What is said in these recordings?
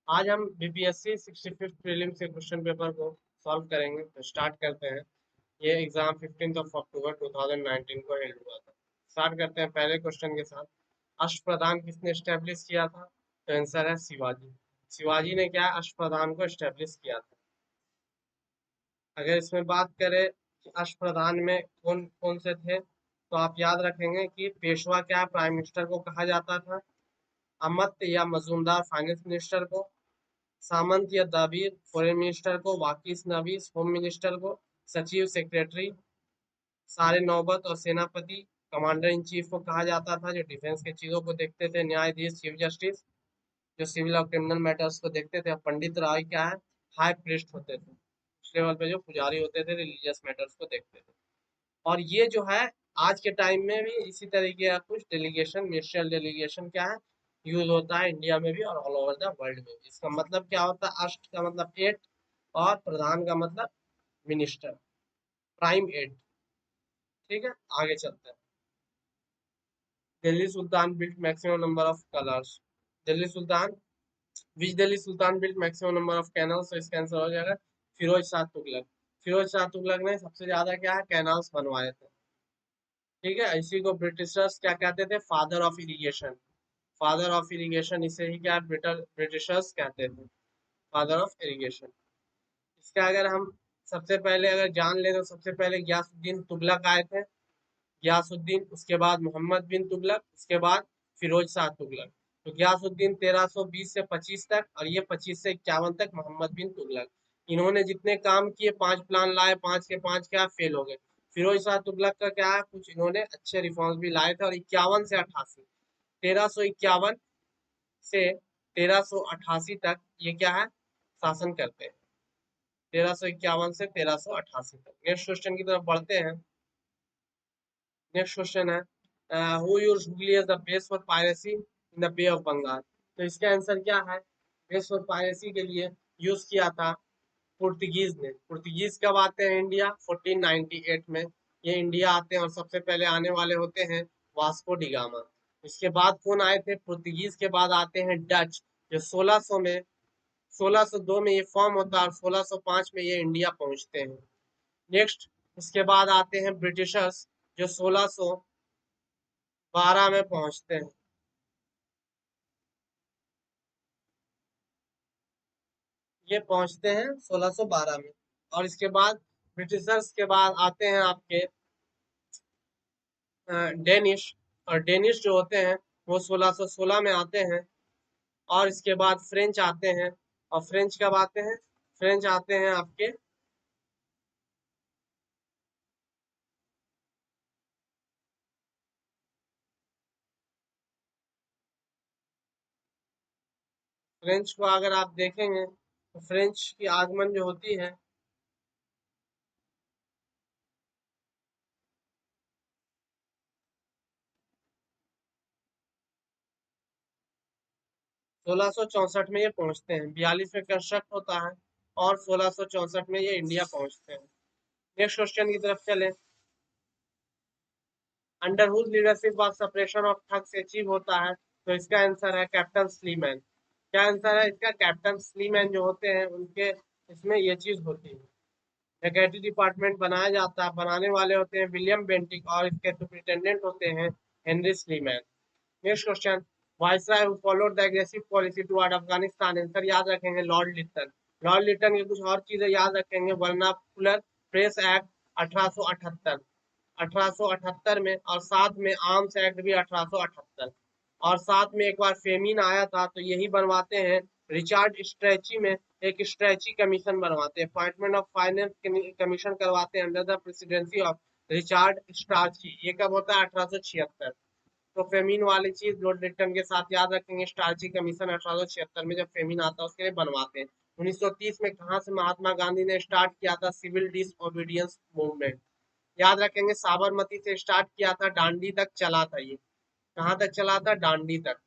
आज हम BPSC 65th prelim से क्वेश्चन पेपर को सॉल्व करेंगे। तो स्टार्ट करते हैं। ये एग्जाम 15 अक्टूबर 2019 को हेल्ड हुआ था। स्टार्ट करते हैं पहले क्वेश्चन के साथ। अष्टप्रधान किसने स्टेब्लिश किया था? तो आंसर है शिवाजी। शिवाजी ने क्या अष्टप्रधान को स्टेब्लिश किया था। अगर इसमें बात करें कि अष्टप्रधान में कौन कौन से थे, तो आप याद रखेंगे कि पेशवा क्या प्राइम मिनिस्टर को कहा जाता था, अमत या मजूमदार फाइनेंस मिनिस्टर को, सामंत या दाबीर फॉरेन मिनिस्टर को, वाकिस नवीस होम मिनिस्टर को, सचिव सेक्रेटरी सारे नौबत और सेनापति कमांडर इन चीफ को कहा जाता था, जो डिफेंस के चीजों को देखते थे, न्यायाधीश चीफ जस्टिस जो सिविल और क्रिमिनल मैटर्स को देखते थे। पंडित राय क्या है, हाई प्रीस्ट होते थे, उस लेवल पे जो पुजारी होते थे रिलीजियस मैटर्स को देखते थे। और ये जो है आज के टाइम में भी इसी तरीके का कुछ डेलीगेशन मिनिस्ट्रियल डेलीगेशन क्या है यूज होता है इंडिया में भी और ऑल ओवर द वर्ल्ड में भी। इसका मतलब क्या होता है, अष्ट का मतलब एट और प्रधान का मतलब मिनिस्टर, प्राइम एट। ठीक है, आगे चलते हैं। Delhi sultan built maximum number of colours. Delhi sultan, which Delhi sultan built maximum number of canals, तो इसका आंसर हो जाएगा फिरोज शाह तुगलक। फिरोज शाह तुगलक ने सबसे ज्यादा क्या है कैनाल्स बनवाए थे। ठीक है, इसी को ब्रिटिशर्स क्या कहते थे, father of irrigation. Father of irrigation इसे ही क्या ब्रिटिशर्स कहते थे, फादर ऑफ इरिगेशन। इसका अगर हम सबसे पहले अगर जान ले तो सबसे पहले गयासुद्दीन तुगलक आए थे। गयासुद्दीन, उसके बाद मोहम्मद बिन तुगलक, उसके बाद फिरोज शाह तुगलक। तो गयासुद्दीन 1320 से 25 तक और ये 25 से 51 तक मोहम्मद बिन तुगलक। इन्होंने जितने काम किए, 5 प्लान लाए, 5 के 5 क्या फेल हो गए। फिरोज शाह तुगलक का क्या है, कुछ इन्होंने अच्छे रिफॉर्म्स भी लाए थे। और 51 से 88, 1351 से 1388 तक ये क्या है शासन करते हैं। 1351 से 1388 तक। नेक्स्ट क्वेश्चन की तरफ बढ़ते हैं। नेक्स्ट क्वेश्चन है who used Hooghly as the base for piracy in the Bay of Bengal. तो इसका आंसर क्या है, बेस फॉर पायरेसी के लिए यूज किया था पुर्तगीज ने। पुर्तगीज कब आते हैं इंडिया, 1498 में ये इंडिया आते हैं और सबसे पहले आने वाले होते हैं वास्को डिगामा। इसके बाद कौन आए थे, पुर्तगीज के बाद आते हैं डच, जो 1600 में 1602 में ये फॉर्म होता है और 1605 में ये इंडिया पहुंचते हैं। नेक्स्ट, इसके बाद आते हैं ब्रिटिशर्स, जो 1612 में पहुंचते हैं। ये पहुंचते हैं 1612 में। और इसके बाद ब्रिटिशर्स के बाद आते हैं आपके डेनिश। और डेनिश जो होते हैं वो 1616 में आते हैं। और इसके बाद फ्रेंच आते हैं। और फ्रेंच कब आते हैं, फ्रेंच आते हैं आपके फ्रेंच को अगर आप देखेंगे तो फ्रेंच की आगमन जो होती है 1664 में ये पहुंचते हैं, 42 में कंस्ट्रक्ट होता है और 1664 में ये इंडिया पहुंचते हैं। नेक्स्ट क्वेश्चन की तरफ चले। Under whose leadership was separation of thugs achieve होता है। तो इसका आंसर है कैप्टन स्लीमैन। क्या आंसर है इसका, कैप्टन स्लीमैन जो होते हैं उनके इसमें ये चीज होती है। डकैती डिपार्टमेंट बनाया जाता है, बनाने वाले होते हैं विलियम बेंटिक और इसके सुपरिटेंडेंट होते हैं Henry Sleeman. Next question, viceroy who followed the aggressive policy toward Afghanistan. Answer याद रखेंगे लॉर्ड लिटन। लॉर्ड लिटन की कुछ और चीजें याद रखेंगे, वर्नाकुलर प्रेस एक्ट 1878, 1878 में, और साथ में आर्म्स एक्ट भी 1878। और साथ में एक बार फेमिन आया था तो यही बनवाते हैं रिचार्ड स्ट्रेची में, एक स्ट्रेची कमीशन बनवाते हैं, अपॉइंटमेंट ऑफ फाइनेंस कमीशन करवाते हैं under the presidency of Richard Strachey. ये कब होता है, 1876। तो फेमिन वाली चीज लॉर्ड लिटन के साथ याद रखेंगे, स्टार्ची कमीशन 1876 में जब फेमिन आता है उसके लिए बनवाते हैं। 1930 में कहाँ से महात्मा गांधी ने स्टार्ट किया था सिविल डिसओबीडियंस मूवमेंट, याद रखेंगे साबरमती से स्टार्ट किया था, डांडी तक चला था ये। कहाँ तक चला था, डांडी तक,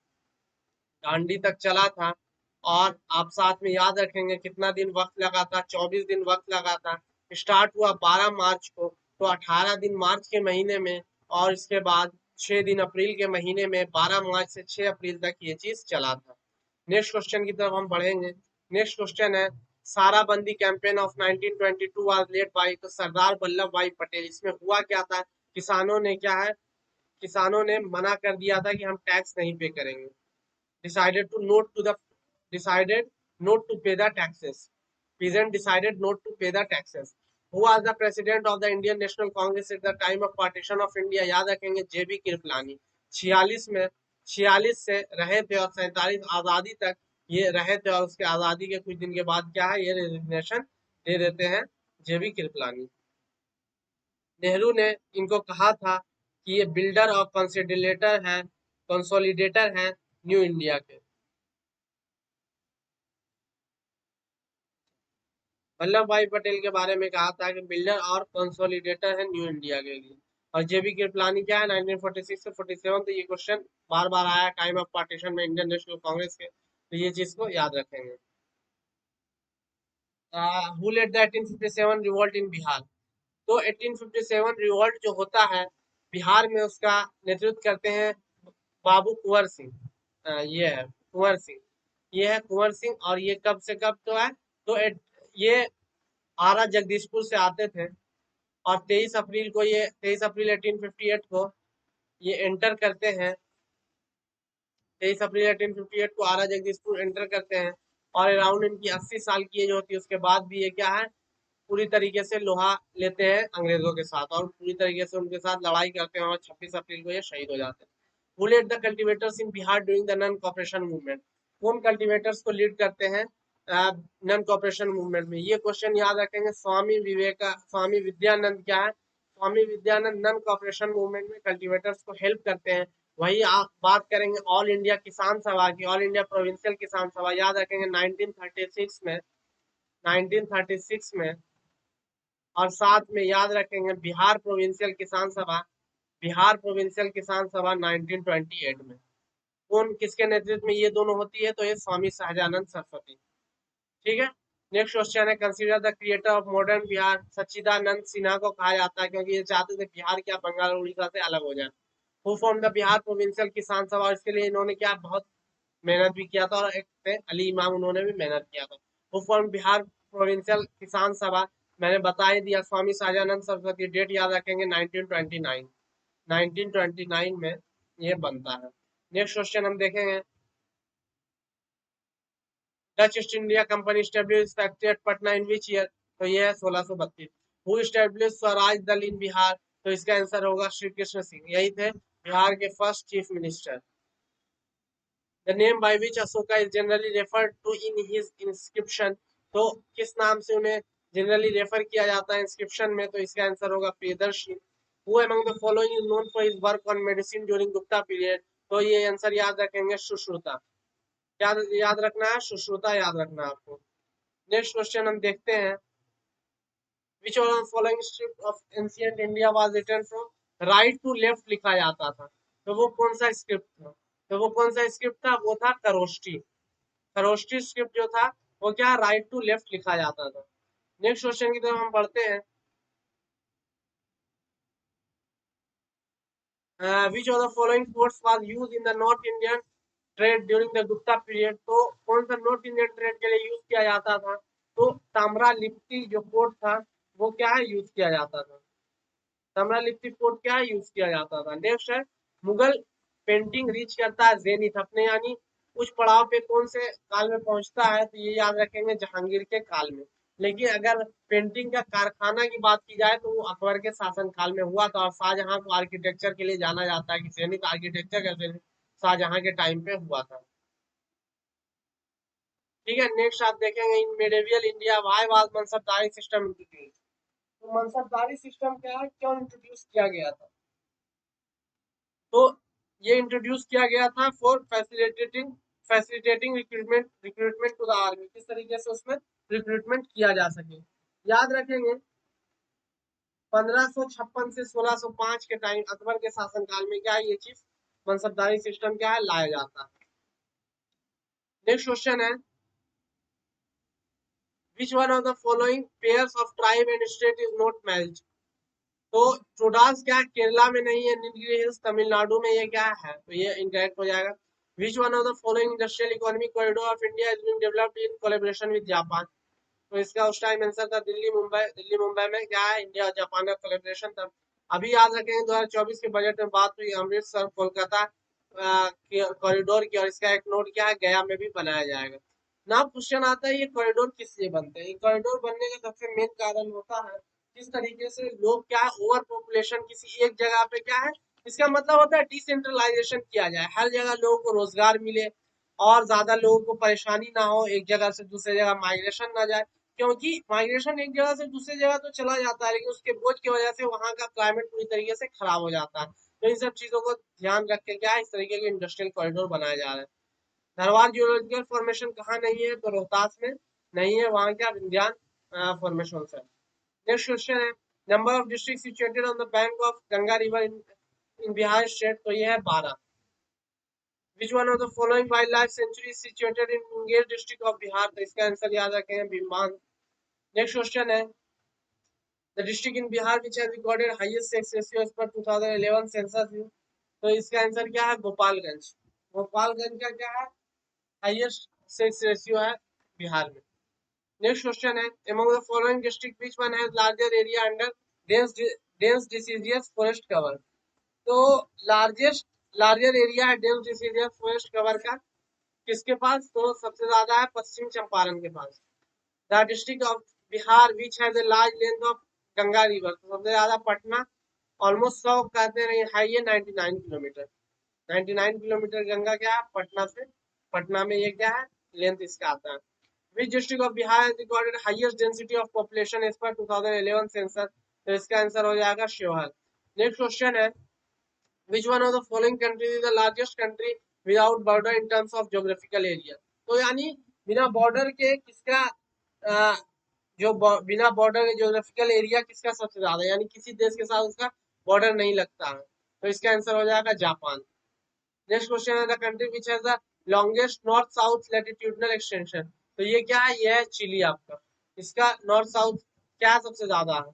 डांडी तक चला था। और आप साथ में याद रखेंगे कितना दिन वक्त लगा था, 24 दिन वक्त लगा था। स्टार्ट हुआ 12 मार्च को, तो 18 दिन मार्च के महीने में, और इसके बाद 6 दिन अप्रैल के महीने में, 12 मार्च से 6 अप्रैल तक ये चीज चला था। नेक्स्ट क्वेश्चन की तरफ हम बढ़ेंगे। नेक्स्ट क्वेश्चन है Sarabandi campaign of 1922 was led by, तो सरदार वल्लभ भाई पटेल। इसमें हुआ क्या था, किसानों ने क्या है, किसानों ने मना कर दिया था कि हम टैक्स नहीं पे करेंगे। Decided to not to the decided not to pay the taxes, peasant decided not to pay the taxes. Who was the president of the Indian National Congress at the time of partition of India? याद रखेंगे जेबी कृपलानी। 46 में 46 से रहे थे और 47 आजादी तक ये रहे थे, और उसके आजादी के कुछ दिन के बाद क्या है, ये रेजिग्नेशन दे देते हैं जेबी कृपलानी। नेहरू ने इनको कहा था कि ये बिल्डर और कंसोलिडेटर है न्यू इंडिया के। वल्लभ भाई पटेल के बारे में कहा था कि बिल्डर और कंसोलिडेटर है न्यू इंडिया के लिए। और जेबी कृपलानी क्या है, 1946 से 47। तो ये क्वेश्चन बार बार आया टाइम ऑफ पार्टीशन में इंडियन नेशनल कांग्रेस के, तो ये चीज को याद रखेंगे। Who led the 1857 revolt in Bihar, तो 1857 रिवॉल्ट जो होता है बिहार में, उसका नेतृत्व करते हैं बाबू कुंवर सिंह। ये है कुंवर सिंह, ये है कुंवर सिंह। और ये कब से कब तो है, तो ये आरा जगदीशपुर से आते थे, और 23 अप्रैल 1858 को ये एंटर करते हैं। 23 अप्रैल 1858 को आरा जगदीशपुर एंटर करते हैं, और अराउंड इनकी 80 साल की एज होती है। उसके बाद भी ये क्या है, पूरी तरीके से लोहा लेते हैं अंग्रेजों के साथ, और पूरी तरीके से उनके साथ लड़ाई करते हैं, और 26 अप्रैल को ये शहीद हो जाते हैं। Who led the cultivators in Bihar during the non cooperation movement, कौन कल्टिवेटर्स को लीड करते हैं नन कॉपरेशन मूवमेंट में? ये क्वेश्चन याद रखेंगे। स्वामी विद्यानंद क्या है, स्वामी विद्यानंद नन कॉपरेशन मूवमेंट में कल्टिवेटर्स को हेल्प करते हैं। वही आप बात करेंगे ऑल इंडिया किसान सभा की, ऑल इंडिया प्रोविंशियल किसान सभा, याद रखेंगे 1936 में, 1936 में। और साथ में याद रखेंगे बिहार प्रोविंशियल किसान सभा, बिहार प्रोविंशियल किसान सभा 1928 में। कौन किसके नेतृत्व में ये दोनों होती है, तो ये स्वामी सहजानंद सरस्वती। ठीक है। नेक्स्ट क्वेश्चन है consider the creator of modern Bihar, Sachchidananda Sinha को कहा जाता है, क्योंकि ये चाहते थे बिहार क्या बंगाल और उड़ीसा से अलग हो जाए। Who form the Bihar provincial किसान सभा, और इसके लिए इन्होंने क्या बहुत मेहनत भी किया था, और एक थे अली इमाम, उन्होंने भी मेहनत किया था। वो फॉर्म बिहार प्रोविंशियल किसान सभा, मैंने बता ही दिया, स्वामी सहजानंद सरस्वती। डेट याद रखेंगे 1929, 1929 में ये बनता है। नेक्स्ट क्वेश्चन हम देखेंगे, Dutch east India company establish factory eight Patna in which year, तो ये है 1632। हु स्टेब्लिश स्वराज दल इन बिहार, तो इसका आंसर होगा श्री कृष्ण सिंह, यही थे बिहार के first chief minister. The name by which Ashoka is generally referred to in his inscription, तो किस नाम से उन्हें जनरली रेफर किया जाता है इंस्क्रिप्शन में, तो इसका आंसर होगा Priyadarshi. Who among the following is known for his work on medicine during Gupta period, तो ये आंसर याद रखेंगे सुश्रुता। याद रखना है, सुश्रुता याद रखना है आपको। नेक्स्ट क्वेश्चन हम देखते हैं, which one of the following script of ancient India was written from right to left लिखा जाता था, तो वो कौन सा स्क्रिप्ट था, तो वो कौन सा स्क्रिप्ट था, वो था खरोष्टी। खरोष्टी स्क्रिप्ट जो था वो क्या राइट टू लेफ्ट लिखा जाता था। नेक्स्ट क्वेश्चन की तरफ हम बढ़ते हैं, विच of the following force was use in the north Indian trade during the Gupta period, तो कौन सा नॉर्थ इंडियन ट्रेड के लिए यूज किया जाता था, तो ताम्रा लिप्ति जो पोर्ट था वो क्या है यूज किया जाता था, ताम्रा लिप्ति पोर्ट क्या है यूज किया जाता था। नेक्स्ट है मुगल पेंटिंग रीच करता है जेनिथ अपने, यानी उच्च पड़ाव पे कौन से काल में पहुंचता है, तो ये याद रखेंगे जहांगीर के काल में। लेकिन अगर पेंटिंग का कारखाना की बात की जाए तो वो अकबर के शासन काल में हुआ था, और शाहजहां को आर्किटेक्चर के लिए जाना जाता है कि जेनिथ आर्किटेक्चर का जेनिथ शाहजहां के टाइम पे हुआ था। ठीक है। नेक्स्ट आप देखेंगे in medieval India why was mansabdari system introduce, तो मनसबदारी सिस्टम क्या है, क्यों इंट्रोड्यूस किया गया था, तो ये इंट्रोड्यूस किया गया था for facilitating recruitment recruitment to the army, किस तरीके से उसमें रिक्रूटमेंट किया जा सके। याद रखेंगे 1556 से 1605 के टाइम अकबर के शासनकाल में क्या है, ये चीज मनसबदारी सिस्टम क्या है लाया जाता है। नेक्स्ट क्वेश्चन है which one of the following pairs of tribe and state is not marriage, तो चोडास क्या केरला में नहीं है, नीलगिरी हिल्स तमिलनाडु में ये क्या है, तो ये इनकरेक्ट हो जाएगा। Which one of the following industrial economic corridor of India is being developed in collaboration with Japan? तो इसका उस टाइम आंसर था दिल्ली मुंबई में क्या है, इंडिया और जापान का कोलेब्रेशन था। अभी याद रखेंगे 2024 के बजट में बात हुई अमृतसर कोलकाता कॉरिडोर की, और इसका एक नोट क्या है, गया में भी बनाया जाएगा ना। क्वेश्चन आता है ये कॉरिडोर किस लिए बनते हैं। ये कॉरिडोर बनने का सबसे मेन कारण होता है किस तरीके से लोग क्या है, ओवर पॉपुलेशन किसी एक जगह पे क्या है, इसका मतलब होता है डिसेंट्रलाइजेशन किया जाए, हर जगह लोगों को रोजगार मिले और ज्यादा लोगों को परेशानी ना हो, एक जगह से दूसरी जगह माइग्रेशन ना जाए। क्योंकि माइग्रेशन एक जगह से दूसरी जगह तो चला जाता है, लेकिन उसके बोझ की वजह से वहां का क्लाइमेट पूरी तरीके से खराब हो जाता है। तो इन सब चीजों को ध्यान रख के क्या है, इस तरीके के इंडस्ट्रियल कॉरिडोर बनाए जा रहे हैं। धरवार जियोलॉजिकल फॉर्मेशन कहाँ नहीं है, तो रोहतास में नहीं है, वहां क्या विंध्यान फॉर्मेशन है। नेक्स्ट क्वेश्चन है number of district situated on the bank of Ganga river in Bihar state, तो ये है 12। Which one of the following wildlife sanctuary situated in Munger district of Bihar, तो इसका आंसर याद रखें भीमबांध। नेक्स्ट क्वेश्चन है the district in Bihar which has recorded highest sex ratio as per 2011 census, तो इसका आंसर क्या है, गोपालगंज। गोपालगंज का क्या है, हाईएस्ट सेक्स रेशियो है बिहार में। नेक्स्ट क्वेश्चन है among the following district which one has larger area under dense dense deciduous forest cover, तो लार्जेस्ट लार्जर एरिया है डेंस डिसीडियस फॉरेस्ट कवर का किसके पास, तो सबसे ज्यादा है पश्चिम चंपारण के पास। The district of Bihar which has a large length of Ganga river, तो सबसे ज्यादा पटना, ऑलमोस्ट 100 कहते हैं, हाई है 99 किलोमीटर। 99 किलोमीटर गंगा क्या है पटना से, पटना में ये क्या है लेंथ इसका आता है। Which district of Bihar has recorded highest density of population as per 2011 census, तो इसका आंसर हो जाएगा शिवहर। नेक्स्ट क्वेश्चन है which one of the following countries is the largest country without border in terms of geographical area, तो यानी बिना border के किसका जो बिना बॉर्डर के ज्योग्राफिकल एरिया किसका सबसे ज्यादा, यानी किसी देश के साथ उसका बॉर्डर नहीं लगता है, तो इसका आंसर हो जाएगा जापान। नेक्स्ट क्वेश्चन है the country which has the longest north south latitudinal extension, तो ये क्या है, ये है चिली आपका, इसका नॉर्थ साउथ क्या सबसे ज्यादा है।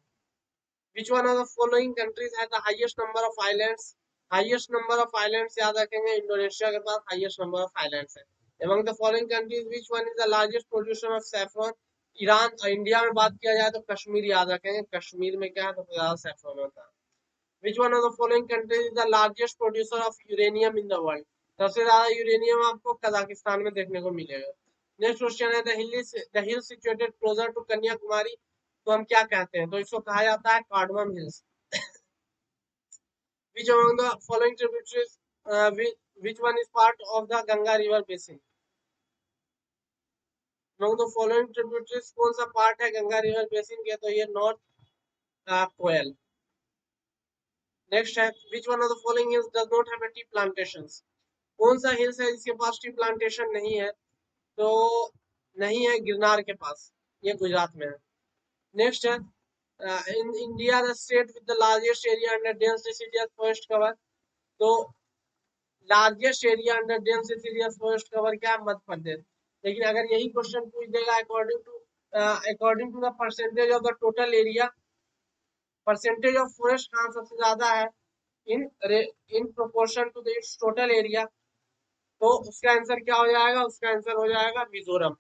Which one of the following countries has the highest number of islands, highest number of islands याद रखेंगे इंडोनेशिया के पास हाईएस्ट नंबर ऑफ आइलैंड्स है। among the following countries which one is the largest producer of saffron, Iran और India में बात किया जाए तो कश्मीर याद रखेंगे, कश्मीर में क्या है सबसे ज्यादा सैफरन होता है। Which one of the following countries is the largest producer of uranium in the world, सबसे ज्यादा यूरेनियम आपको कजाकिस्तान में देखने को मिलेगा। नेक्स्ट क्वेश्चन है the hill situated closer to Kanyakumari, तो हम क्या कहते हैं, तो इसको कहा जाता है cardamom hills. Which among the following tributaries which one is part of the Ganga river basin, among the following tributaries कौन सा पार्ट है गंगा रिवर बेसिन के, तो ये नॉर्थ कोयल। नेक्स्ट है which one of the following hills does not have a tea plantations, कौन सा hills है जिसके पास टी प्लांटेशन नहीं है, तो नहीं है गिरनार के पास, ये गुजरात में है। नेक्स्ट है in India the state with the largest area under dense deciduous forest cover, तो largest area under dense deciduous forest cover क्या है, मध्य प्रदेश। लेकिन अगर यही क्वेश्चन पूछ देगा according to the percentage of the total area, percentage of forest कहाँ सबसे ज्यादा है in in proportion to the its total area, तो उसका आंसर क्या हो जाएगा, उसका आंसर हो जाएगा मिजोरम।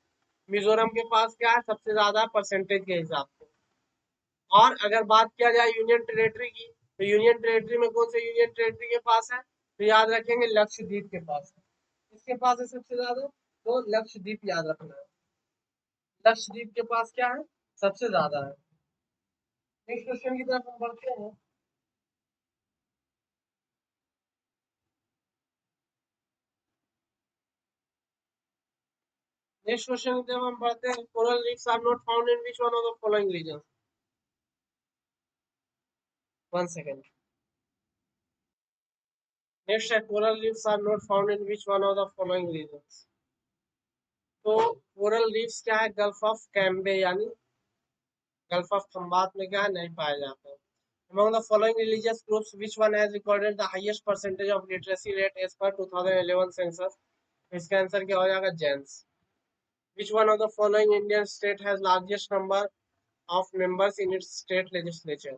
मिजोरम के पास क्या है सबसे ज्यादा परसेंटेज के हिसाब से। और अगर बात किया जाए यूनियन टेरेटरी की, तो यूनियन टेरेटरी में कौन से यूनियन टेरेटरी के पास है, तो याद रखेंगे लक्षद्वीप के पास है। किसके पास है सबसे ज्यादा, तो लक्षद्वीप याद रखना है, लक्षद्वीप के पास क्या है सबसे ज्यादा है। नेक्स्ट क्वेश्चन की तरफ हम बढ़ते हैं। नेक्स्ट क्वेश्चन की तरफ हम बढ़ते हैं coral reefs are not found in which one of the following region, one second. Next है coral reefs are not found in which one of the following region, तो कोरल रीफ्स क्या है gulf of Cambay यानी gulf of Khambhat में क्या है नहीं पाया जाता है। Among the following religious groups, which one has recorded the highest percentage of literacy rate as per 2011 census, इसका आंसर क्या हो जाएगा Jains. Which one of the following Indian state has largest number of members in its state legislature,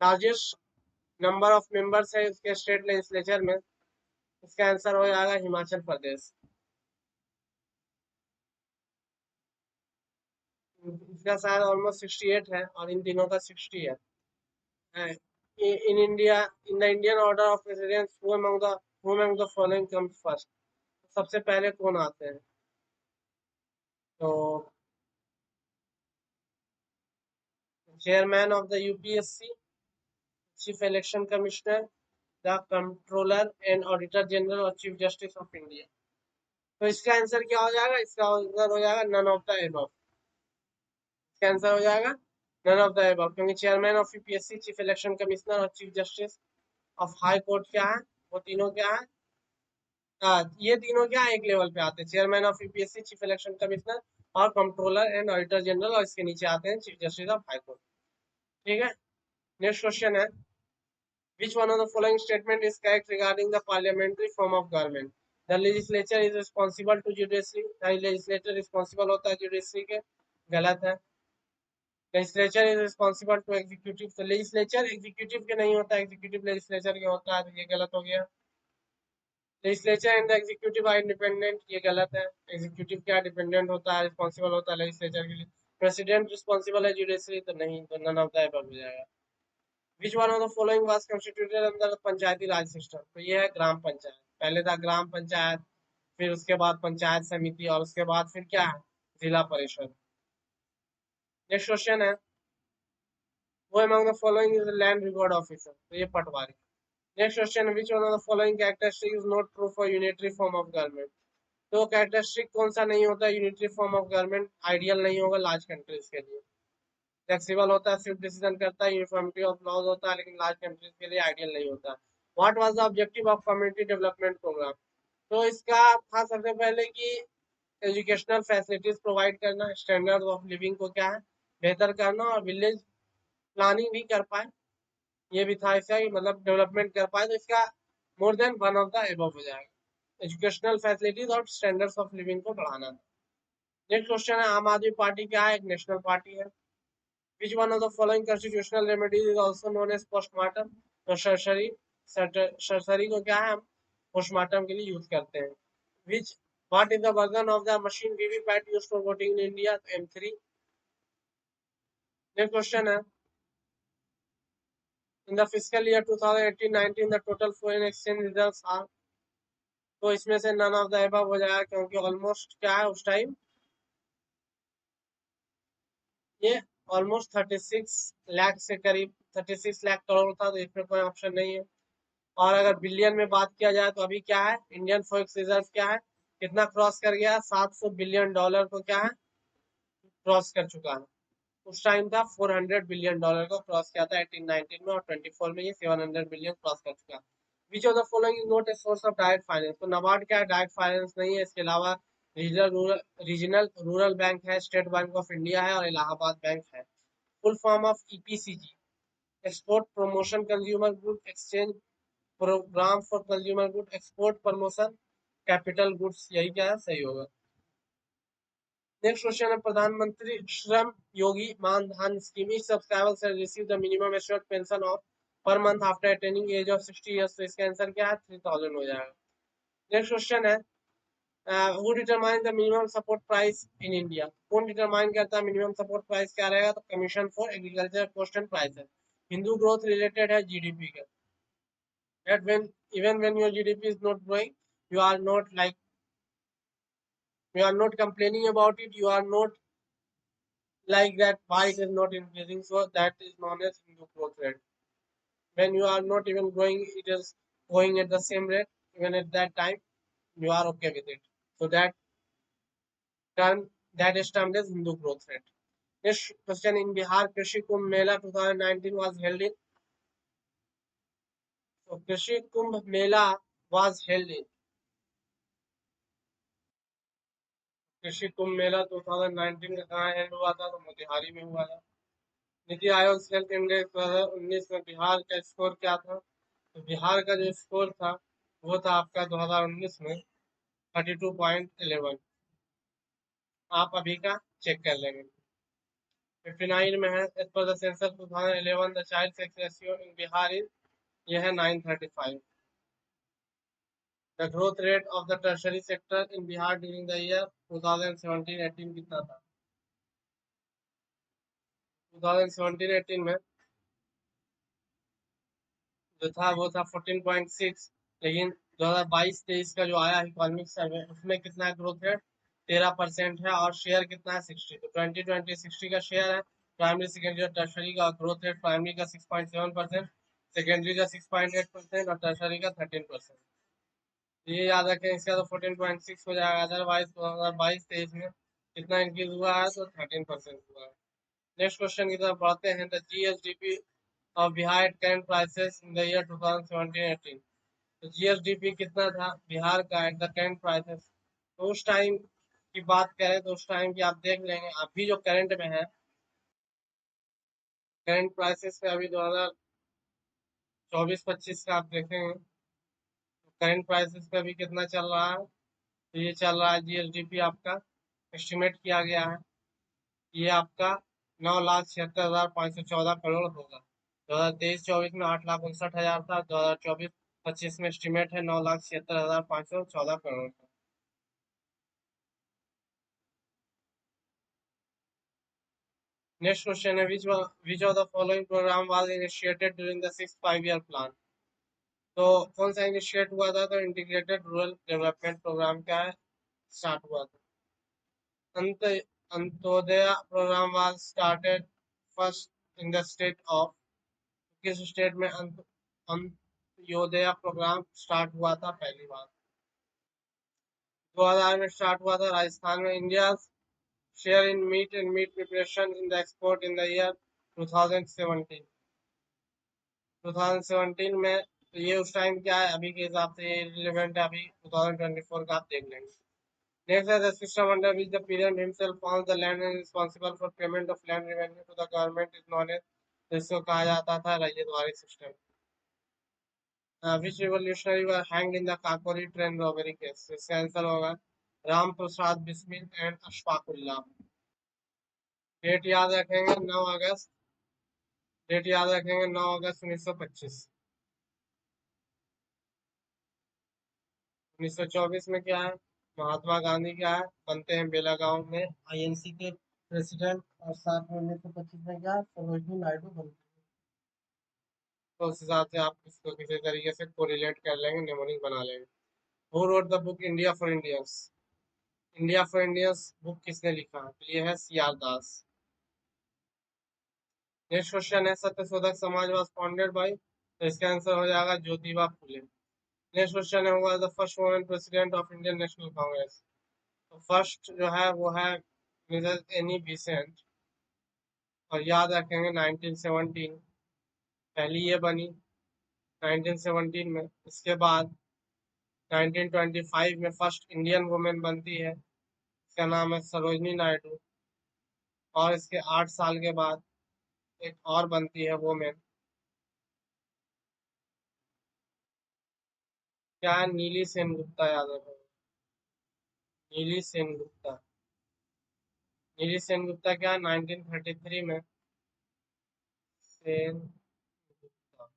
largest number of members है इसके state legislature में, इसका answer हो जाएगा हिमाचल प्रदेश। इसका शायद ऑलमोस्ट 68 है और इन तीनों का 60 है। In India, in the Indian order of precedence, who among the following comes first? सबसे पहले कौन आते हैं? तो chairman of the UPSC, chief election commissioner, the controller and auditor general और चीफ जस्टिस ऑफ इंडिया। तो इसका आंसर क्या हो जाएगा? इसका आंसर हो जाएगा नन ऑफ द एबव। इसका आंसर हो जाएगा नन ऑफ द एबव, क्योंकि chairman of UPSC, chief election commissioner और chief justice of high court क्या है? वो तीनों क्या है? ये तीनों क्या एक लेवल पे आते हैं, chairman of UPSC, chief election commissioner और कंट्रोलर एंड ऑडिटर जनरल, और इसके नीचे आते हैं chief justice of high court. ठीक है, नेक्स्ट क्वेश्चन है, which one of the following statement is correct regarding the parliamentary form of government? The legislature is responsible to judiciary, the legislature responsible होता है judiciary के, गलत है। legislature is responsible to executive, तो legislature executive के नहीं होता, executive legislature के होता है, तो ये गलत हो गया। Legislature and the executive are independent, ये गलत है। एग्जीक्यूटिव क्या डिपेंडेंट होता है, रिस्पॉन्सिबल होता है लेजिस्लेचर के लिए। प्रेसिडेंट रिस्पॉन्सिबल है जुडिशरी, तो नहीं, तो नन ऑफ द अबव हो जाएगा। विच one of the following was constituted under Panchayati Raj system? तो ये है ग्राम पंचायत। पहले था ग्राम पंचायत, फिर उसके बाद पंचायत समिति, और उसके बाद फिर क्या है? जिला परिषद। नेक्स्ट क्वेश्चन है, वो among the following is land record officer? तो ये patwari. Next question, which one of the following characteristic is not true for unitary form of government? तो कैरेक्टरिस्टिक कौन सा नहीं होता unitary form of government? Ideal नहीं होगा लार्ज कंट्रीज के लिए। फ्लेक्सिबल होता है, स्विफ्ट डिसीजन करता है, यूनिफॉर्मिटी ऑफ लॉज होता है, लेकिन लार्ज कंट्रीज के लिए आइडियल नहीं होता। What was the objective of community development programme? तो इसका था सबसे पहले कि एजुकेशनल फैसिलिटीज प्रोवाइड करना, स्टैंडर्ड ऑफ लिविंग को क्या है? बेहतर करना, और विलेज प्लानिंग भी कर पाए, ये भी था इसका, मतलब डेवलपमेंट कर पाए। तो इसका more than one of the above हो जाएगा, एजुकेशनल फैसिलिटीज और स्टैंडर्ड्स ऑफ लिविंग को बढ़ाना। नेक्स्ट क्वेश्चन है, आम आदमी पार्टी क्या है? एक नेशनल पार्टी है। Which one of the following constitutional remedies is also known as postmortem? तो सरसरी को क्या है, हम पोस्टमार्टम के लिए यूज करते हैं। Which what is the version of the machine VVPAT used for voting in India? M3। Next question है, in the fiscal year 2018-19 the total foreign exchange reserves are? तो इसमें से नन ऑफ द अबव हो जाएगा, क्योंकि almost क्या है उस टाइम, ये ऑलमोस्ट 36 लाख से करीब 36 लाख करोड़ था, तो इसमें कोई ऑप्शन नहीं है। और अगर बिलियन में बात किया जाए तो अभी क्या है, इंडियन फॉरेक्स रिजर्व क्या है, कितना क्रॉस कर गया? 700 बिलियन डॉलर को क्या है, क्रॉस कर चुका है। उस टाइम था 400 बिलियन डॉलर को क्रॉस किया था 18-19 में, और 24 में ये 700 बिलियन क्रॉस कर चुका है। विच of the following is not a source of direct finance? तो नाबार्ड क्या है? डायरेक्ट फाइनेंस नहीं है। इसके अलावा रीजनल रूरल बैंक है, स्टेट बैंक ऑफ इंडिया है, और इलाहाबाद बैंक है। Full form of EPCG, export promotion consumer good exchange programme for consumer good export promotion capital goods, यही क्या है, सही होगा। नेक्स्ट क्वेश्चन है, प्रधानमंत्री श्रम Yogi Maan Dhan scheme, each subscribers have received the minimum assured pension of per month after attaining age of 60 years? तो इसका आंसर क्या है? 3000 हो जाएगा। नेक्स्ट क्वेश्चन है, who determine the minimum support price in India? कौन डिटरमाइन करता है मिनिमम सपोर्ट प्राइस क्या रहेगा? तो commission for agriculture cost and prices. Hindu growth related है GDP के, that when even when your GDP is not growing, you are not like, you are not complaining about it, you are not like that why it is not increasing, so that is known as Hindu growth rate. When you are not even growing, it is going at the same rate, even at that time you are okay with it, so that term, that is termed as Hindu growth rate. Next question, in Bihar Krishi Kumbh Mela 2019 was held in? So Krishi Kumbh Mela was held in, कृषि कुंभ मेला 2019 का कहाँ and हुआ था? तो मोतिहारी में हुआ था। NITI Aayog health index 2019 में बिहार का स्कोर क्या था? तो बिहार का जो स्कोर था वो था आपका 2019 में 32.11। आप अभी का चेक कर लेंगे। 59 में है, as per the census 2011 the child sex ratio in Bihar is, ये है 935। The growth rate of the tertiary sector in Bihar during the year 2017-18 कितना था? 2017-18 में जो था वो था 14.6, लेकिन 2022-23 का जो आया इकोनॉमिक सर्वे उसमें कितना ग्रोथ रेट 13% है और शेयर कितना है 60। तो 2020-60 का शेयर है प्राइमरी सेकेंडरी और टर्शरी का। ग्रोथ रेट प्राइमरी का 6.7%, सेकेंडरी का 6.8% और टर्शरी का 13%। ये याद रखें, इसका तो 14.6 हो जाएगा। अदरवाइज 2022-23 में कितना इंक्रीज हुआ है तो 13% हुआ है। नेक्स्ट क्वेश्चन की तरफ बढ़ते हैं। The GSDP of Bihar at current prices in the year 2017-18। तो जीएसडीपी कितना था बिहार का एट द करंट प्राइसेस? तो उस टाइम की बात करें तो उस टाइम की आप देख लेंगे, अभी जो करंट में है, करंट प्राइसेस पे अभी 2024-25 का आप देखेंगे तो करंट प्राइसेस पे अभी कितना चल रहा है? तो ये चल रहा है जीएसडीपी आपका एस्टिमेट किया गया है, ये आपका 9,76,514 करोड़ होगा। 2023-24 में 8,59,000 था, 2024-25 में एस्टिमेट है 9,76,514 करोड़ का। नेक्स्ट क्वेश्चन है, विच of the following programme was initiated during the six 5 year plan? तो कौन सा इनिशिएट हुआ था? तो इंटीग्रेटेड रूरल डेवलपमेंट प्रोग्राम क्या है स्टार्ट हुआ था। अंत Antyodaya programme was started first in the state of. किस स्टेट में अंत्योदय प्रोग्राम स्टार्ट हुआ था पहली बार? 2000 में स्टार्ट हुआ था राजस्थान में। India share in meat and meat preparation in the export in the year 2017। 2017 में तो ये उस टाइम क्या है, अभी के हिसाब से ये रिलेवेंट है, अभी 2024 का आप देख लेंगे। नेक्स्ट है the system under which the period himself on the land and responsible for payment of land revenue to the government is known as. जिसको कहा जाता था ryotwari system. Which revolutionary were hanged in the Kakori train robbery case? इसका answer होगा Ram Prasad Bismil and Ashfaqulla. Date याद रखेंगे 9 अगस्त। Date याद रखेंगे 9 अगस्त 1925। 1924 में क्या है, महात्मा गांधी क्या है बनते हैं बेलागांव में आईएनसी के प्रेसिडेंट, और साथ में 1925 में क्या है सरोजनी नायडू बनते हैं। तो उस हिसाब से आप इसको किसी तरीके से कोरिलेट कर लेंगे, निमोनिक बना लेंगे। Who wrote the book India for Indians? India for Indians book किसने लिखा? तो ये है सीआर दास। नेक्स्ट क्वेश्चन है, सत्य शोधक समाज वाज फाउंडेड बाय? तो इसका आंसर हो जाएगा ज्योतिबा फुले। नेक्स्ट क्वेश्चन है, हुआ the first women president of Indian National Congress? तो फर्स्ट जो है वो है मिसेस एनी बेसेंट, और याद रखेंगे 1917 पहली ये बनी 1917 में। इसके बाद 1925 में फर्स्ट इंडियन वुमेन बनती है, इसका नाम है सरोजनी नायडू। और इसके 8 साल के बाद एक और बनती है वुमेन, क्या है नीली सेन गुप्ता, याद रखेंगे नीली सेन गुप्ता। नीली सेन गुप्ता क्या है 1933 में सेन गुप्ता,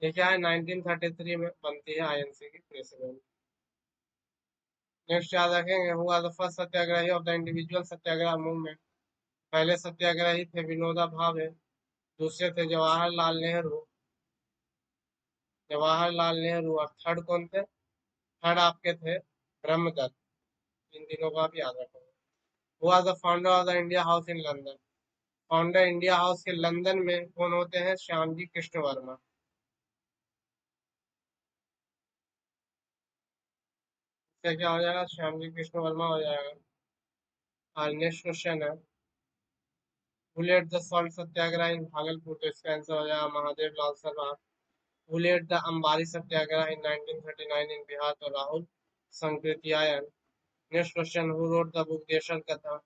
ये क्या है 1933 में बनती है आईएनसी की प्रेसिडेंट। नेक्स्ट याद रखेंगे, हुआ the first satyagrahi of the individual satyagraha movement? पहले सत्याग्रही थे विनोबा भावे, दूसरे थे जवाहरलाल नेहरू, जवाहरलाल नेहरू, और थर्ड कौन थे? थर्ड आपके थे ब्रह्मदत्त। इन तीनों का भी याद रखेंगे। हुआ the founder of the India house in London? Founder India house के लंदन में कौन होते हैं? श्यामजी कृष्ण वर्मा। इससे क्या हो जाएगा? श्यामजी कृष्ण वर्मा हो जाएगा। और नेक्स्ट क्वेश्चन है, हु लेड द सॉल्ट सत्याग्रह इन भागलपुर? तो इसका आंसर हो जाएगा Mahadev Lal Sharma. Who led the Ambari Satyagraha in 1939 in Bihar? तो Rahul Sankrityayan. Next question, who wrote the book देशर कथा?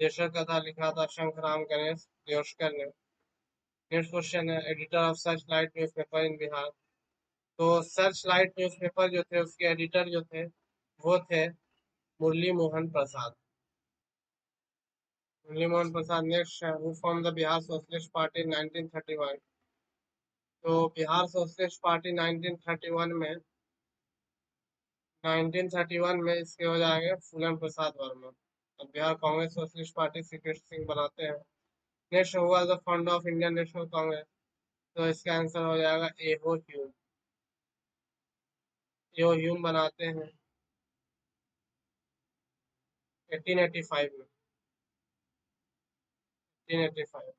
देशर कथा लिखा था शंखराम गणेश देओस्कर ने। नेक्स्ट क्वेश्चन है, editor of search light news paper in Bihar? तो सर्च लाइट न्यूज पेपर जो थे उसके एडिटर जो थे वो थे मुरली मोहन प्रसाद। मुरली मोहन प्रसाद। नेक्स्ट है, who form the Bihar socialist party इन 1931? तो बिहार सोशलिस्ट पार्टी 1931 में इसके हो जाएंगे फूलन प्रसाद वर्मा। अब Bihar Congress socialist party secret Singh बनाते हैं। नेक्स्ट हुआ the fund of Indian National Congress, तो इसका आंसर हो जाएगा एहो ह्यूम। एहो ह्यूम बनाते हैं 1885 में। 1885।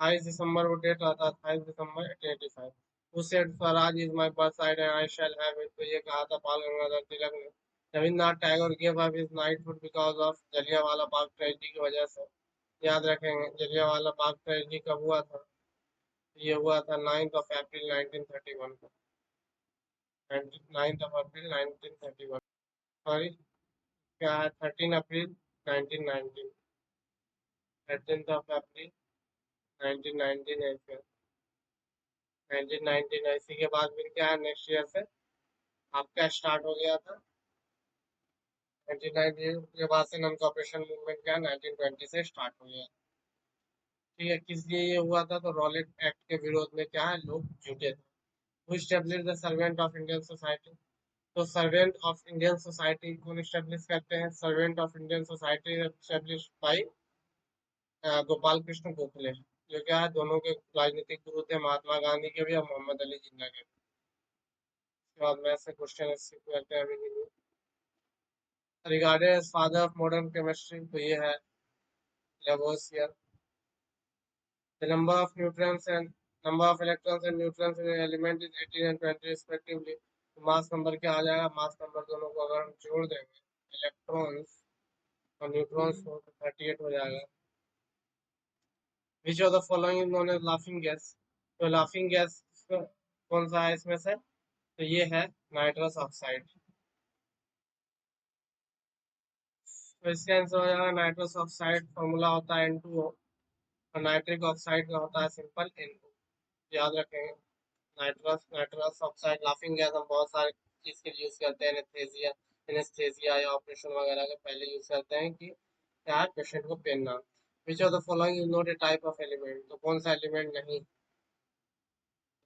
28 दिसंबर वो डेट आता है, 28 दिसंबर 1885। Who said Swaraj is my birthright and I shall have it? तो ये कहा था बाल गंगाधर तिलक ने। Rabindranath Tagore gave up his knighthood because of Jallianwala Bagh tragedy की वजह से। याद रखेंगे जलियांवाला बाग ट्रेजेडी कब हुआ था? ये हुआ था 9 अप्रैल 1931 को। 9 अप्रैल 1931, सॉरी क्या है, 13 अप्रैल 1919। 13 अप्रैल 1919 है फिर। 1919 इसी के बाद फिर क्या है, नेक्स्ट ईयर से आपका स्टार्ट हो गया था। 1919 के बाद से नॉन कॉपरेशन मूवमेंट क्या 1920 से स्टार्ट हो गया। ठीक है, किस लिए ये हुआ था? तो रॉलेट एक्ट के विरोध में क्या है, लोग जुटे थे। Who established the servant of Indian society? तो सर्वेंट ऑफ इंडियन सोसाइटी कौन एस्टेब्लिश करते हैं? Servant of Indian society establish by Gopal Krishna Gokhale, जो क्या है दोनों के राजनीतिक गुरु थे, महात्मा गांधी के भी और मोहम्मद अली जिन्ना के भी। उसके बाद में से क्वेश्चन करते हैं अभी। Regarded as father of modern chemistry, तो ये है Lavoisier. The number of neutrons and number of electrons and neutrons in an element is 18 and 20 respectively. तो मास नंबर क्या आ जाएगा? मास नंबर दोनों को अगर हम जोड़ देंगे, इलेक्ट्रॉन्स और न्यूट्रॉन्स को, तो 38 हो जाएगा। Which of the following is known as laughing gas? तो लाफिंग गैस कौन सा है इसमें से? तो ये है नाइट्रस ऑक्साइड। तो इसका आंसर हो जाएगा नाइट्रस ऑक्साइड, फॉर्मूला होता है N2O, और नाइट्रिक ऑक्साइड का होता है सिंपल N2। याद रखेंगे। Nitrous nitrous oxide laughing gas हम बहुत सारे चीज के यूज करते हैं, एनेस्थेसिया एनेस्थेसिया या ऑपरेशन वगैरह के पहले यूज करते हैं कि क्या पेशेंट को पेन ना। विच of the following is not a type of element? तो कौन सा एलिमेंट नहीं?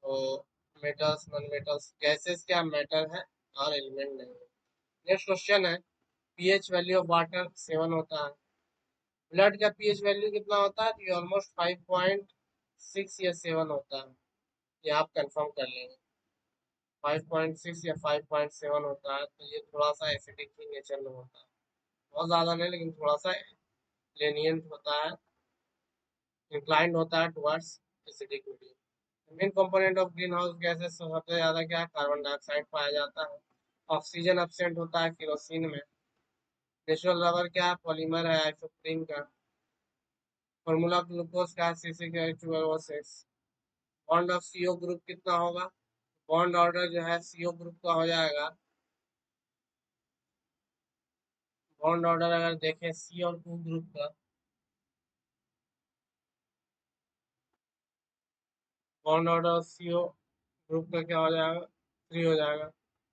तो मेटल्स, नॉन मेटल्स, गैसेस क्या मैटर है और एलिमेंट नहीं है। नेक्स्ट क्वेश्चन है, पीएच वैल्यू ऑफ वाटर 7 होता है। ब्लड का पीएच वैल्यू कितना होता है? तो ये ऑलमोस्ट 5.6 या 7 होता है। ये आप कंफर्म कर लेंगे। 5.6 या 5.7 होता है, तो ये थोड़ा सा एसिडिक ही नेचर में होता है। बहुत ज़्यादा नहीं, लेकिन थोड़ा सा लेनियंट होता है, इंक्लाइंड होता है towards acidic medium. Main component of green house gases सबसे ज़्यादा क्या है? कार्बन डाइऑक्साइड पाया जाता है। ऑक्सीजन एब्सेंट होता है केरोसिन में। नेचुरल रबर क्या है? पॉलीमर है आइसोप्रीन का। फॉर्मूला ग्लूकोज का C6H12O6। Bond of CO group कितना होगा? बॉन्ड ऑर्डर जो है CO ग्रुप का हो जाएगा, बॉन्ड ऑर्डर अगर देखें C और O ग्रुप का, बॉन्ड ऑर्डर CO ग्रुप का क्या हो जाएगा? 3 हो जाएगा।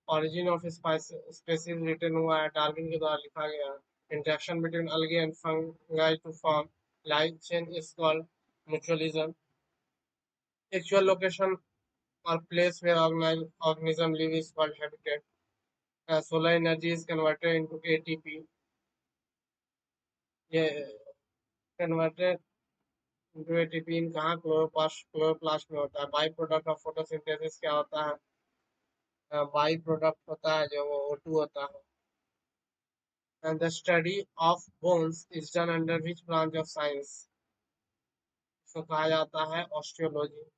ऑरिजिन ऑफ स्पेसीज रिटन हुआ है, डार्विन के द्वारा लिखा गया है। Interaction between algae and fungi to form life chain is called mutualism. Actual location or place where organism live is called habitat. Solar energy is converted into ATP. ये converted into ATP इन कहाँ? Chloroplast में होता है। By product of photosynthesis क्या होता है? By product होता है जो वो O2 होता है। And the study of bones is done under which branch of science? इसको कहा जाता है osteology.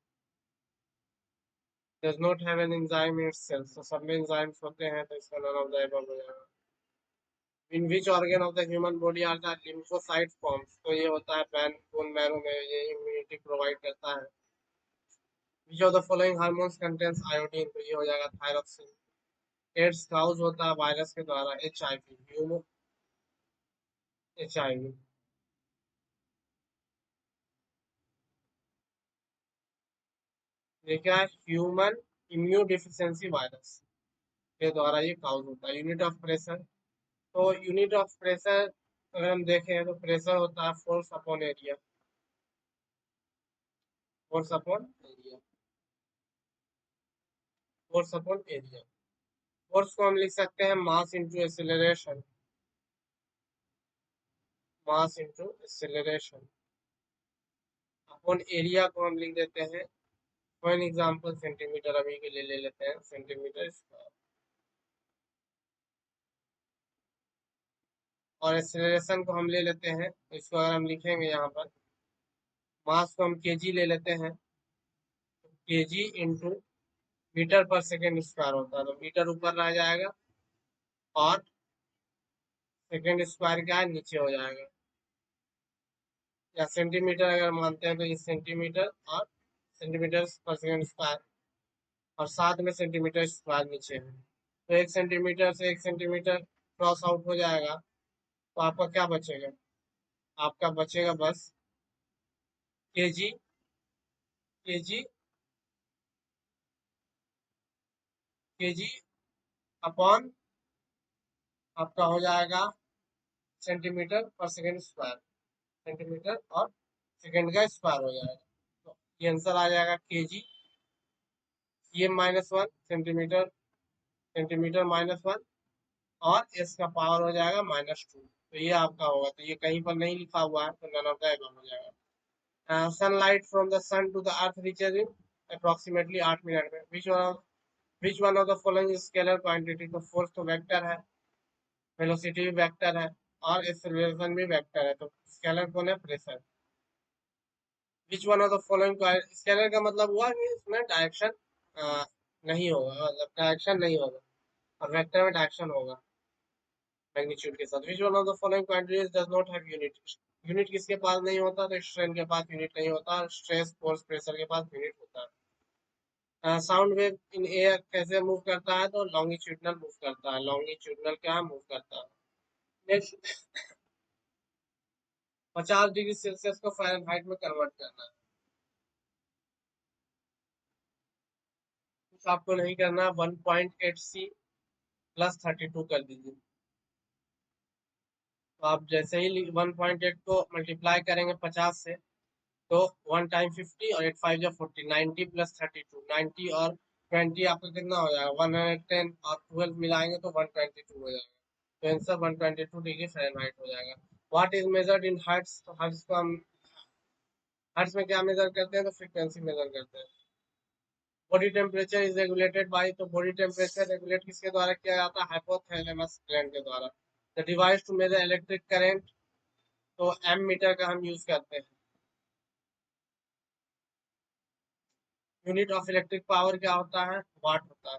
Does not have an enzyme in itself. तो सब में enzymes होते हैं, तो इसका none of the above हो जाएगा। In which organ of the human body are the lymphocyte forms? तो ये होता है बोन मैरो में, ये इम्यूनिटी प्रोवाइड करता है। Which of the following hormones contains iodine? तो ये हो जाएगा थायरोक्सिन। एड्स काउज होता है वायरस के द्वारा। HIV ह्यूमन HIV ये क्या है? ह्यूमन इम्यून डिफिशियंसी वायरस के द्वारा ये काउज होता है। यूनिट ऑफ प्रेशर, तो यूनिट ऑफ प्रेशर अगर हम देखें तो प्रेशर होता है force upon area, force upon area, force upon area. Force को हम लिख सकते हैं mass into acceleration, mass into acceleration upon area को हम लिख देते हैं फॉर एन एग्जांपल सेंटीमीटर, अभी के लिए ले लेते हैं सेंटीमीटर स्क्वायर। और एक्सेलरेशन को हम ले लेते हैं, इसको अगर हम लिखेंगे यहाँ पर, मास को हम केजी ले लेते हैं, केजी इंटू मीटर पर सेकेंड स्क्वायर होता है, तो मीटर ऊपर रह जाएगा और सेकेंड स्क्वायर क्या है नीचे हो जाएगा। या सेंटीमीटर अगर मानते हैं तो ये सेंटीमीटर और सेंटीमीटर पर सेकेंड स्क्वायर, और साथ में सेंटीमीटर स्क्वायर नीचे है, तो 1 सेंटीमीटर से 1 सेंटीमीटर क्रॉस आउट हो जाएगा, तो आपका क्या बचेगा, आपका बचेगा बस केजी, केजी, केजी अपॉन आपका हो जाएगा सेंटीमीटर पर सेकेंड स्क्वायर, सेंटीमीटर और सेकेंड का स्क्वायर हो जाएगा, तो ये आंसर आ जाएगा केजी, ये -1 सेंटीमीटर, सेंटीमीटर -1 और एस का पावर हो जाएगा -2, तो ये आपका होगा, तो ये कहीं पर नहीं लिखा हुआ है तो नन ऑफ द एबव हो जाएगा। Sunlight from the sun to the earth reaches in approximately 8 minute में, which one of the following scalar quantity, तो फोर्स तो वेक्टर है, वेलोसिटी भी वेक्टर है और एक्सेलरेशन भी वेक्टर है, तो स्केलर कौन है, pressure. Which one of the following, scalar का मतलब हुआ कि इसमें डायरेक्शन नहीं होगा, मतलब डायरेक्शन नहीं होगा, और वेक्टर में डायरेक्शन होगा मैग्नीट्यूड के साथ। विच one of the following quantities does not have unit, unit किसके पास नहीं होता, तो स्ट्रेन के पास यूनिट नहीं होता, स्ट्रेस फोर्स प्रेशर के पास यूनिट होता है। साउंड वेव इन एयर कैसे मूव करता है, तो लॉन्गिट्यूडनल मूव करता है, लॉन्गिट्यूडनल क्या मूव करता है। नेक्स्ट 50 डिग्री सेल्सियस को फ़ारेनहाइट में कन्वर्ट करना है, कुछ आपको नहीं करना, 1.8 सी प्लस 32 कर दीजिए, तो आप जैसे ही 1.8 को मल्टीप्लाई करेंगे 50 से, तो 1 टाइम 50 और 8 5 जा 40, 90 प्लस 32, 90 और 20 आपका कितना हो जाएगा, 110 और 12 मिलाएंगे तो 122 हो जाएगा, तो आंसर 122 डिग्री फ़ारेनहाइट हो जाएगा। What is measured in hertz, तो हर्ट्ज को हम, हर्ट्ज में क्या मेजर करते हैं, तो फ्रीक्वेंसी मेजर करते हैं। Body temperature is regulated by, तो बॉडी टेम्परेचर रेगुलेट किसके द्वारा किया जाता है, हाइपोथैलेमस ग्लैंड के द्वारा। The device to measure electric current, तो एम मीटर का हम यूज करते हैं। यूनिट ऑफ इलेक्ट्रिक पावर क्या होता है, वाट होता है।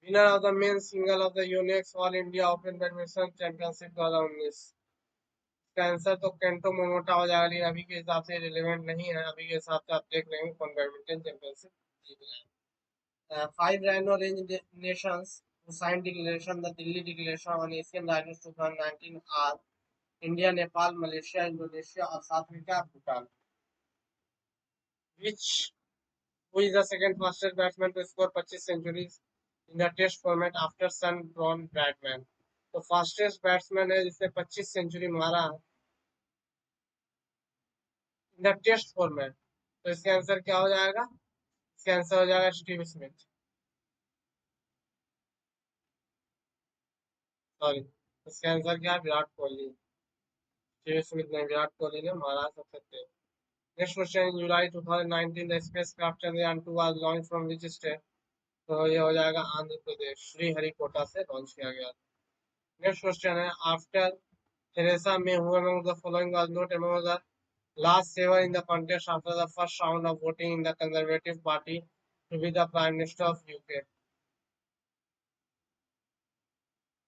Winner of the men single of the Unix all India open badminton championship 2019, इसका आंसर तो केंटो मोमोटा हो जाएगा, लेकिन अभी के हिसाब से रिलेवेंट नहीं है, अभी के हिसाब से आप देख रहे हैं कौन बैडमिंटन चैंपियनशिप जीत रहा है। Five rhino range nations who signed declaration, the Delhi Declaration on Asian Rhinos 2019 are India, Nepal, Malaysia, Indonesia और साथ में क्या Bhutan. Which who is the second fastest batsman to score 25 centuries in the Test format after son Ron Bradman? तो fastest batsman है जिसने 25 century मारा in the test format, तो इसका आंसर क्या हो जाएगा, इसका आंसर हो जाएगा स्टीव स्मिथ, सॉरी, इसका आंसर क्या है, विराट कोहली। स्टीव स्मिथ ने, विराट कोहली ने मारा सबसे तेज। Next question, in July 2019, the spacecraft Chandrayaan-2 was launched from which state? तो ये हो जाएगा आंध्र प्रदेश, श्रीहरिकोटा से लॉन्च किया गया। नेक्स्ट क्वेश्चन है, after Theresa May who among the following was not among the last seven in the contest after the first round of voting in the Conservative Party to be the prime minister of UK.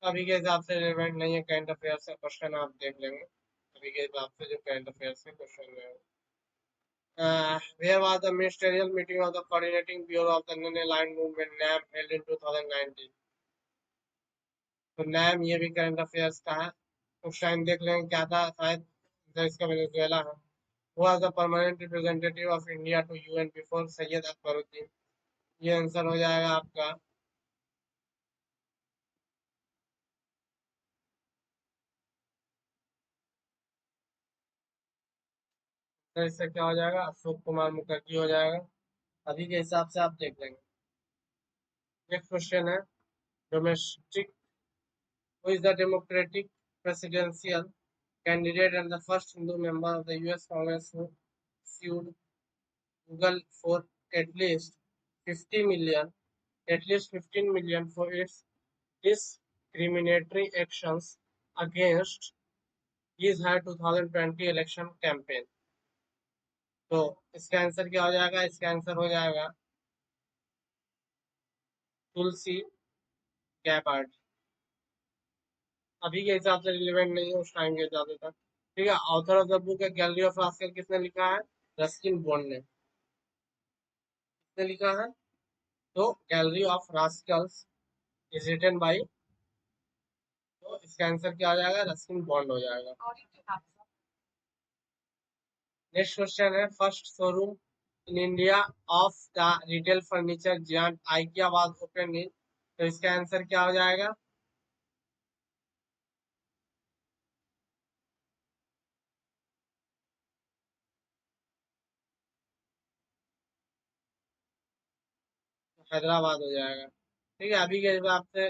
अभी के हिसाब से relevant नहीं है, current affairs से question आप देख लेंगे, अभी के हिसाब से जो करंट अफेयर्स के क्वेश्चन है। Where was the ministerial meeting of the Coordinating Bureau of the Non-Aligned Movement (NAM) held in 2019? तो NAM ये भी करंट अफेयर्स का है, उस टाइम देख लेंगे क्या था, शायद इसका वेनेजुएला है। Who was the permanent representative of India to UN before Syed Akbaruddin? ये आंसर हो जाएगा आपका तो इससे क्या हो जाएगा, अशोक कुमार मुखर्जी हो जाएगा। अभी के हिसाब से आप देख लेंगे। नेक्स्ट क्वेश्चन है, domestic, who is the democratic presidential candidate and the first Hindu member of the US Congress who sued Google for at least 50 million, at least 15 million for its discriminatory actions against his her 2020 election campaign। तो इसका answer क्या हो जाएगा, इसका answer हो जाएगा तुलसी Gabbard. अभी के हिसाब से रिलेवेंट नहीं है, उस टाइम के हिसाब से था। ठीक है, ऑथर ऑफ द बुक है गैलरी ऑफ रास्कल, किसने लिखा है, रस्किन बॉन्ड ने। किसने लिखा है, तो gallery of rascals is written by, तो इसका आंसर क्या आ जाएगा, रस्किन बॉन्ड हो जाएगा। नेक्स्ट क्वेश्चन है, first showroom in India of the retail furniture giant IKEA was open in, तो इसका आंसर क्या हो जाएगा, हैदराबाद हो जाएगा। ठीक है, अभी के हिसाब से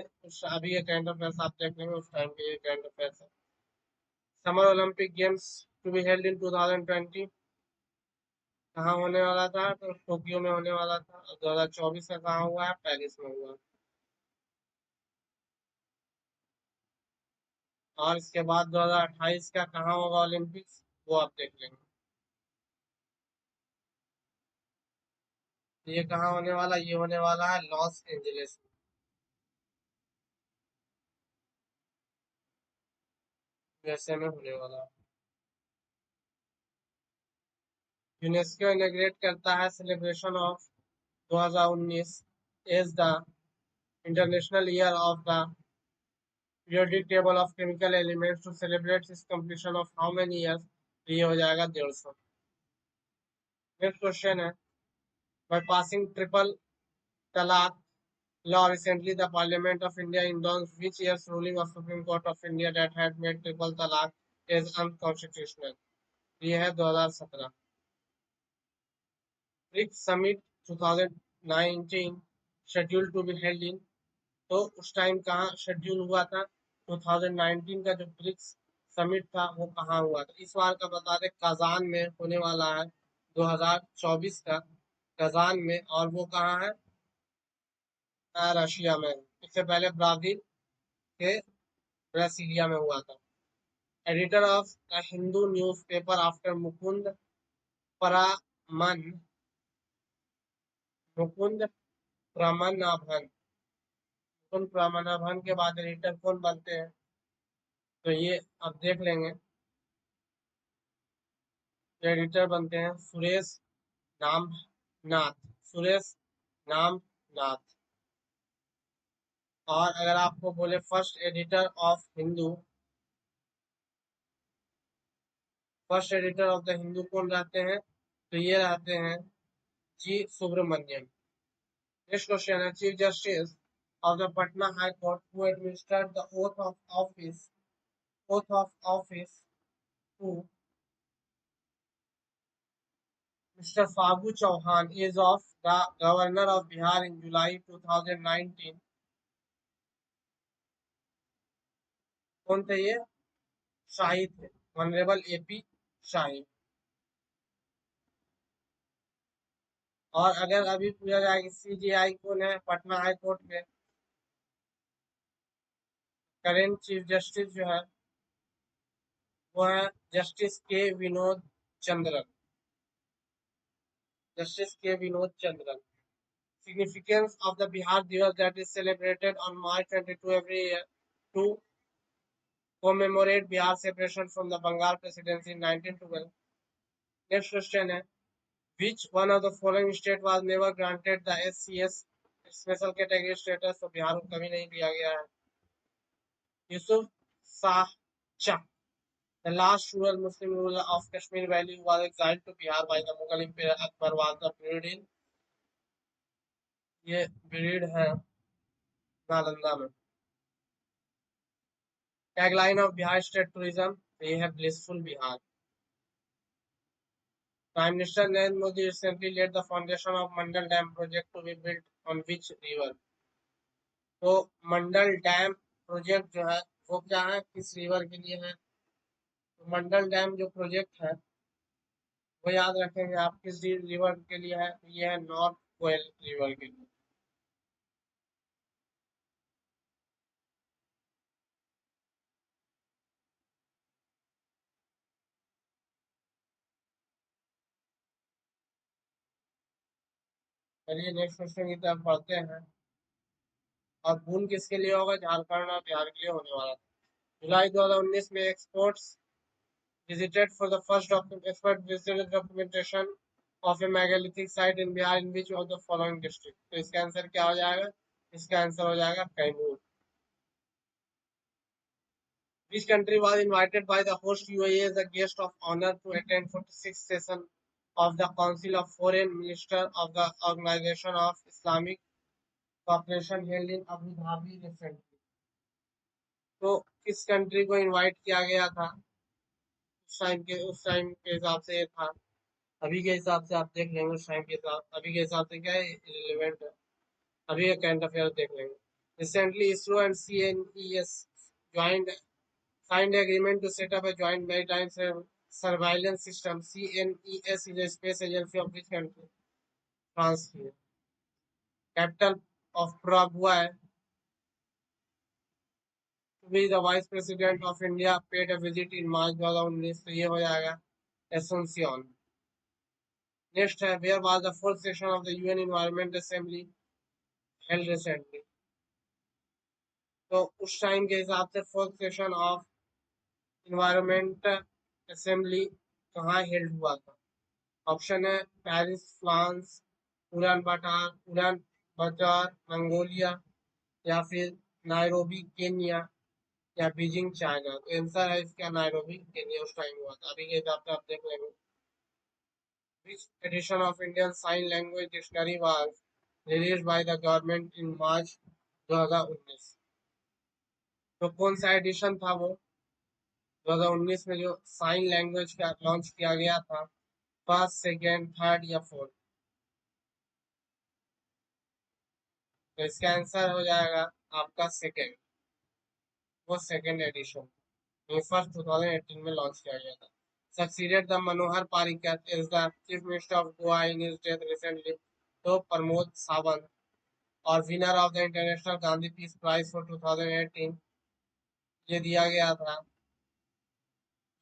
अभी के करंट अफेयर्स आप देख लेंगे, उस टाइम के ये करंट अफेयर्स है। Summer Olympic Games to be held in 2020 कहाँ होने वाला था, तो टोक्यो में होने वाला था। 2024 का कहाँ हुआ है, पेरिस में हुआ। और इसके बाद 2028 का कहाँ होगा ओलंपिक्स, वो आप देख लेंगे। ये कहाँ होने वाला, ये होने वाला है लॉस एंजलिस, यूएसए में होने वाला। यूनेस्को इनग्रेट करता है celebration of 2019 as the international year of the periodic table of chemical elements to celebrate इस completion of how many years, ये हो जाएगा 150। नेक्स्ट क्वेश्चन है, by passing triple talaq law recently, the Parliament of India endorsed which year's ruling of Supreme Court of India that had made triple talaq is unconstitutional, ये है 2017। BRICS summit 2019 schedule to be held in, तो उस time कहाँ schedule हुआ था, 2019 का जो BRICS summit था वो कहाँ हुआ था। इस बार का बता दें, कजान में होने वाला है 2024 का, कजान में, और वो कहाँ है, रशिया में। इससे पहले ब्राजील के ब्रासिलिया में हुआ था। Editor of the Hindu newspaper after Mukund Paraman, Mukund Pramanabhan, Mukund Pramanabhan के बाद एडिटर कौन बनते हैं, तो ये आप देख लेंगे। एडिटर बनते हैं सुरेश नामनाथ, सुरेश नामनाथ। और अगर आपको बोले first editor of Hindu, first editor of the Hindu कौन रहते हैं, तो ये रहते हैं जी सुब्रमण्यम। नेक्स्ट क्वेश्चन है, chief justice of the Patna High Court who administered the oath of office to Mr. Fagu Chauhan is of the Governor of Bihar in July 2019। कौन थे ये, शाही थे, ऑनरेबल एपी शाही। और अगर अभी पूछा जाए कि सीजीआई कौन है पटना हाई कोर्ट में, करेंट चीफ जस्टिस जो है वो है जस्टिस के विनोद चंद्रन, जस्टिस के Vinod Chandran. Significance of the Bihar Divas that is celebrated on March 22 every year to commemorate Bihar's separation from the Bengal Presidency in 1912। Next question है, which one of the following state was never granted the SCS special category status, तो बिहार को कभी नहीं दिया गया है। यूसुफ शाह चक, the last rural Muslim ruler of Kashmir Valley who was exiled to Bihar by the Mughal Emperor Akbar was the buried in, ये buried है नालंदा में। Tagline of Bihar state tourism, ये है blissful Bihar. Prime Minister Narendra Modi recently laid the foundation of Mandal Dam project to be built on which river? तो मंडल dam project जो है वो क्या है, किस रिवर के लिए है? तो मंडल डैम जो प्रोजेक्ट है वो याद रखेंगे आप किस रिवर के लिए है, तो ये है नॉर्थ कोयल रिवर के लिए। चलिए नेक्स्ट क्वेश्चन की तरफ बढ़ते हैं। और बून किसके लिए होगा? झारखंड और बिहार के लिए होने वाला था। जुलाई 2019 में exports visited for the first expert visited documentation of a megalithic site in Bihar in which of the following district? तो इसका आंसर क्या हो जाएगा? इसका आंसर हो जाएगा Kaimur. Which country was invited by the host UAE as a guest of honor to attend 46th session of the Council of Foreign Ministers of the Organization of Islamic Cooperation held in Abu Dhabi recently? तो किस country को invite किया गया था? उस time के हिसाब से ये था। अभी के हिसाब से आप देख लेंगे, उस टाइम के हिसाब अभी के हिसाब से क्या है रिलेवेंट है, अभी का करंट अफेयर देख लेंगे। Recently ISRO and CNES joint signed agreement to set up a joint maritime surveillance system. CNES is a space agency of which country? France की है। Capital of Paraguay to be the vice president of India paid a visit in March 2019, तो ये हो जाएगा Asuncion। Next है where was the fourth session of the UN Environment Assembly held recently? तो उस time के हिसाब से fourth session of environment assembly कहाँ हेल्ड हुआ था? ऑप्शन है पेरिस फ्रांस, उलान बाजार मंगोलिया, या फिर नायरोबी केन्या, या बीजिंग चाइना। तो आंसर है इसका नायरोबी केन्या उस टाइम हुआ था। अभी के हिसाब से आप देख लेंगे। Which edition of Indian Sign Language Dictionary was released by the government in March 2019? तो कौन सा एडिशन था वो 2019 में जो साइन लैंग्वेज का लॉन्च किया गया था? फर्स्ट, सेकेंड, थर्ड या फोर्थ? तो इसका आंसर हो जाएगा आपका सेकेंड। वो सेकेंड एडिशन फर्स्ट 2018 में लॉन्च किया गया था। Succeeded the Manohar Parrikar is the chief minister of Goa in his death recently? तो प्रमोद सावंत। और winner of the international Gandhi peace prize for 2018 ये दिया गया था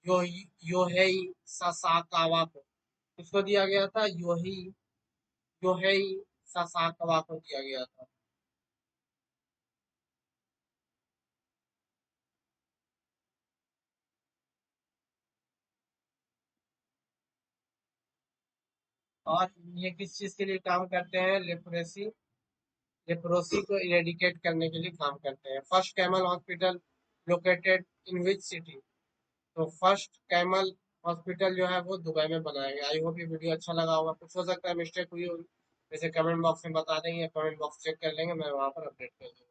यो योहेई सासाकावा को। किसको दिया गया था? योहेई सासाकावा को दिया गया था। और ये किस चीज के लिए काम करते हैं? लेप्रोसी को इरेडिकेट करने के लिए काम करते हैं। First camel hospital located in which city? तो फर्स्ट कैमल हॉस्पिटल जो है वो दुबई में बनाया गया। आई होप ये वीडियो अच्छा लगा होगा। कुछ हो सकता है मिस्टेक हुई होगी, वैसे कमेंट बॉक्स में बता देंगे, कमेंट बॉक्स चेक कर लेंगे, मैं वहां पर अपडेट कर दूंगा।